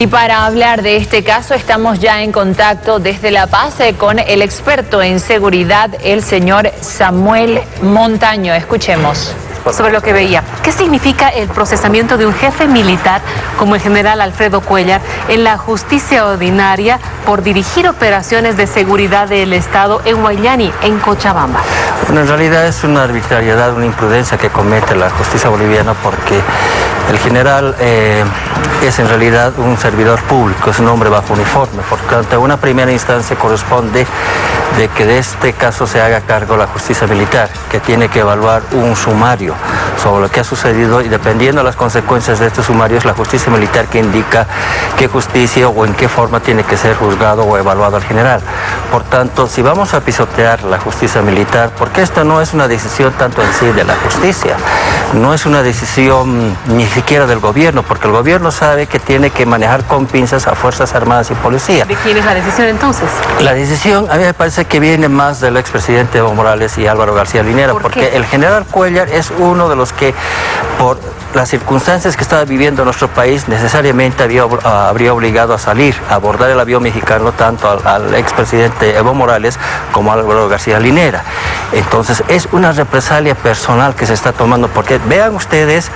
Y para hablar de este caso estamos ya en contacto desde La Paz con el experto en seguridad, el señor Samuel Montaño. Escuchemos. Sobre lo que veía, ¿qué significa el procesamiento de un jefe militar como el general Alfredo Cuéllar en la justicia ordinaria por dirigir operaciones de seguridad del Estado en Huayllani, en Cochabamba? Bueno, en realidad es una arbitrariedad, una imprudencia que comete la justicia boliviana, porque el general es en realidad un servidor público, es un hombre bajo uniforme, porque ante una primera instancia corresponde de que de este caso se haga cargo la justicia militar, que tiene que evaluar un sumario sobre lo que ha sucedido, y dependiendo de las consecuencias de este sumario es la justicia militar que indica qué justicia o en qué forma tiene que ser juzgado o evaluado al general. Por tanto, si vamos a pisotear la justicia militar, porque esta no es una decisión tanto en sí de la justicia, no es una decisión ni siquiera del gobierno, porque el gobierno sabe que tiene que manejar con pinzas a Fuerzas Armadas y Policía. ¿De quién es la decisión entonces? La decisión a mí me parece que viene más del expresidente Evo Morales y Álvaro García Linera, porque el general Cuéllar es uno de los que, por las circunstancias que estaba viviendo nuestro país, necesariamente habría obligado a salir, a abordar el avión mexicano, tanto al expresidente Evo Morales como a Álvaro García Linera. Entonces es una represalia personal que se está tomando, porque vean ustedes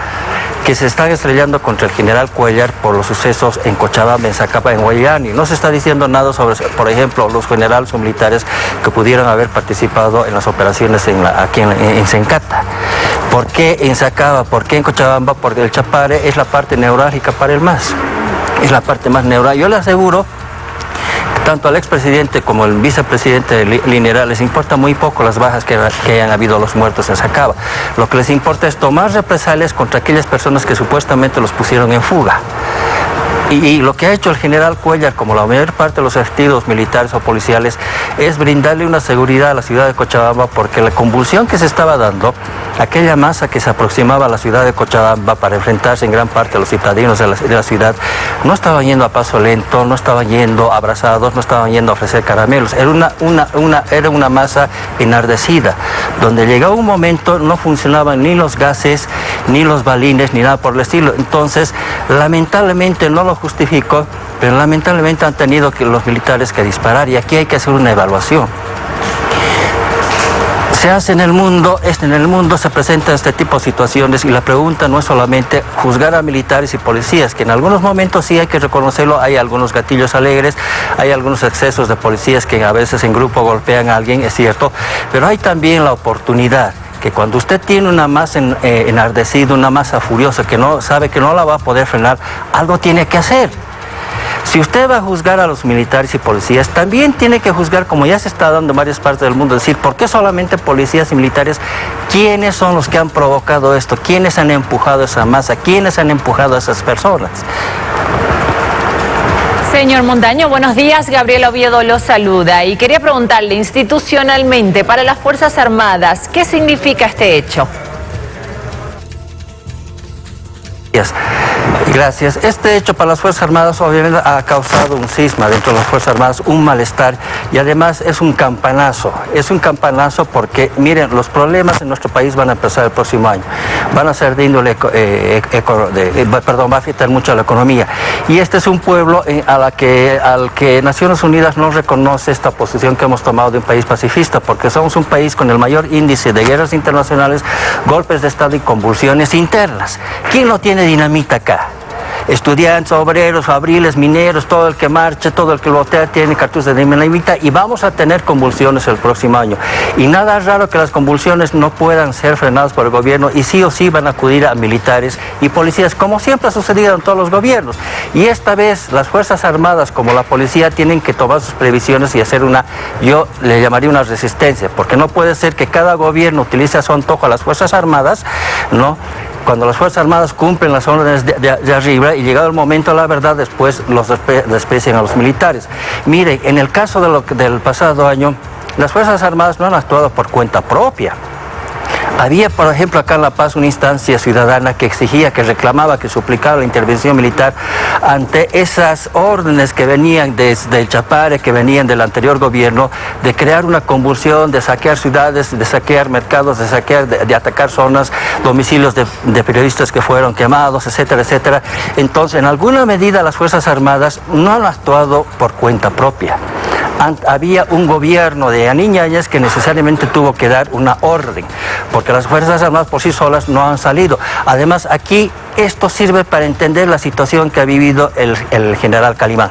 que se están estrellando contra el general Cuéllar por los sucesos en Cochabamba, en Zacapa, en Huayllani. No se está diciendo nada sobre, por ejemplo, los generales o militares que pudieran haber participado en las operaciones aquí en Sencata. ¿Por qué en Zacapa? ¿Por qué en Cochabamba? Porque el Chapare es la parte neurálgica para el MAS. Es la parte más neurálgica. Yo le aseguro, tanto al expresidente como al vicepresidente Linera les importa muy poco las bajas que hayan habido, los muertos en Zacapa. Lo que les importa es tomar represalias contra aquellas personas que supuestamente los pusieron en fuga. Y lo que ha hecho el general Cuéllar, como la mayor parte de los efectivos militares o policiales, es brindarle una seguridad a la ciudad de Cochabamba, porque la convulsión que se estaba dando, aquella masa que se aproximaba a la ciudad de Cochabamba para enfrentarse en gran parte a los citadinos de la ciudad, no estaban yendo a paso lento, no estaban yendo abrazados, no estaban yendo a ofrecer caramelos. Era una masa enardecida, donde llegaba un momento no funcionaban ni los gases, ni los balines, ni nada por el estilo. Entonces, lamentablemente no lo justifico, pero lamentablemente han tenido que los militares que disparar, y aquí hay que hacer una evaluación. Se hace en el mundo se presentan este tipo de situaciones, y la pregunta no es solamente juzgar a militares y policías, que en algunos momentos sí hay que reconocerlo, hay algunos gatillos alegres, hay algunos excesos de policías que a veces en grupo golpean a alguien, es cierto, pero hay también la oportunidad que cuando usted tiene una masa enardecida, una masa furiosa que no sabe que no la va a poder frenar, algo tiene que hacer. Si usted va a juzgar a los militares y policías, también tiene que juzgar, como ya se está dando en varias partes del mundo, decir, ¿por qué solamente policías y militares? ¿Quiénes son los que han provocado esto? ¿Quiénes han empujado esa masa? ¿Quiénes han empujado a esas personas? Señor Montaño, buenos días. Gabriela Oviedo lo saluda y quería preguntarle, institucionalmente, para las Fuerzas Armadas, ¿qué significa este hecho? Gracias. Este hecho para las Fuerzas Armadas obviamente ha causado un cisma dentro de las Fuerzas Armadas, un malestar, y además es un campanazo. Es un campanazo porque, miren, los problemas en nuestro país van a empezar el próximo año. Van a ser de índole, va a afectar mucho a la economía. Y este es un pueblo al que Naciones Unidas no reconoce esta posición que hemos tomado de un país pacifista, porque somos un país con el mayor índice de guerras internacionales, golpes de Estado y convulsiones internas. ¿Quién no tiene dinamita acá? Estudiantes, obreros, fabriles, mineros, todo el que marche, todo el que votea tiene cartuchos de dinamita, y vamos a tener convulsiones el próximo año. Y nada raro que las convulsiones no puedan ser frenadas por el gobierno, y sí o sí van a acudir a militares y policías, como siempre ha sucedido en todos los gobiernos. Y esta vez las Fuerzas Armadas, como la policía, tienen que tomar sus previsiones y hacer yo le llamaría una resistencia, porque no puede ser que cada gobierno utilice a su antojo a las Fuerzas Armadas, ¿no?, cuando las Fuerzas Armadas cumplen las órdenes de arriba, y llegado el momento de la verdad, después los desprecian a los militares. Mire, en el caso del pasado año, las Fuerzas Armadas no han actuado por cuenta propia. Había, por ejemplo, acá en La Paz una instancia ciudadana que exigía, que reclamaba, que suplicaba la intervención militar ante esas órdenes que venían desde el Chapare, que venían del anterior gobierno, de crear una convulsión, de saquear ciudades, de saquear mercados, de saquear, de atacar zonas, domicilios de periodistas que fueron quemados, etcétera, etcétera. Entonces, en alguna medida las Fuerzas Armadas no han actuado por cuenta propia. Había un gobierno de Yanine Áñez que necesariamente tuvo que dar una orden, porque las Fuerzas Armadas por sí solas no han salido. Además, aquí esto sirve para entender la situación que ha vivido el general Calimán.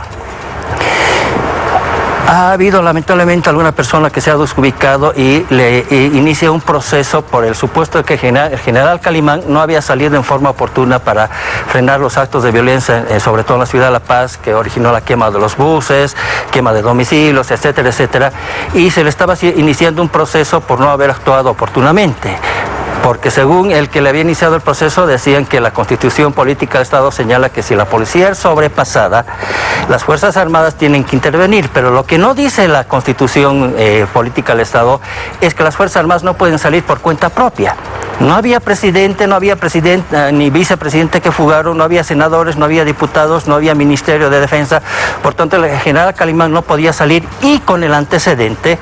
Ha habido lamentablemente alguna persona que se ha desubicado y le inicia un proceso por el supuesto de que el general Calimán no había salido en forma oportuna para frenar los actos de violencia, sobre todo en la ciudad de La Paz, que originó la quema de los buses, quema de domicilios, etcétera, etcétera, y se le estaba iniciando un proceso por no haber actuado oportunamente. Porque según el que le había iniciado el proceso, decían que la Constitución Política del Estado señala que si la policía es sobrepasada, las Fuerzas Armadas tienen que intervenir, pero lo que no dice la Constitución Política del Estado es que las Fuerzas Armadas no pueden salir por cuenta propia. No había presidente, ni vicepresidente que fugaron, no había senadores, no había diputados, no había Ministerio de Defensa. Por tanto, el general Calimán no podía salir, y con el antecedente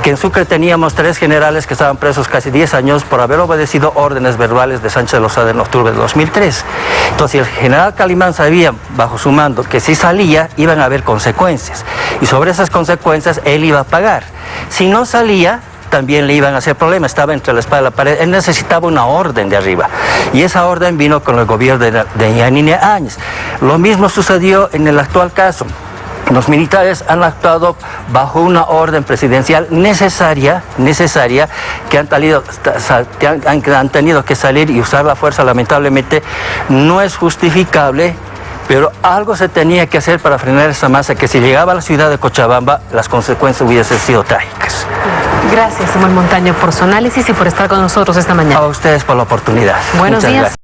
que en Sucre teníamos 3 generales que estaban presos casi 10 años por haber obedecido órdenes verbales de Sánchez de Lozada en octubre de 2003. Entonces, el general Calimán sabía, bajo su mando, que si salía iban a haber consecuencias, y sobre esas consecuencias él iba a pagar. Si no salía, también le iban a hacer problemas, estaba entre la espada y la pared. Él necesitaba una orden de arriba, y esa orden vino con el gobierno de Yanine Áñez. Lo mismo sucedió en el actual caso. Los militares han actuado bajo una orden presidencial necesaria, que han tenido que salir y usar la fuerza. Lamentablemente no es justificable, pero algo se tenía que hacer para frenar esa masa, que si llegaba a la ciudad de Cochabamba, las consecuencias hubiesen sido trágicas. Gracias, Samuel Montaño, por su análisis y por estar con nosotros esta mañana. A ustedes por la oportunidad. Buenos días. Gracias.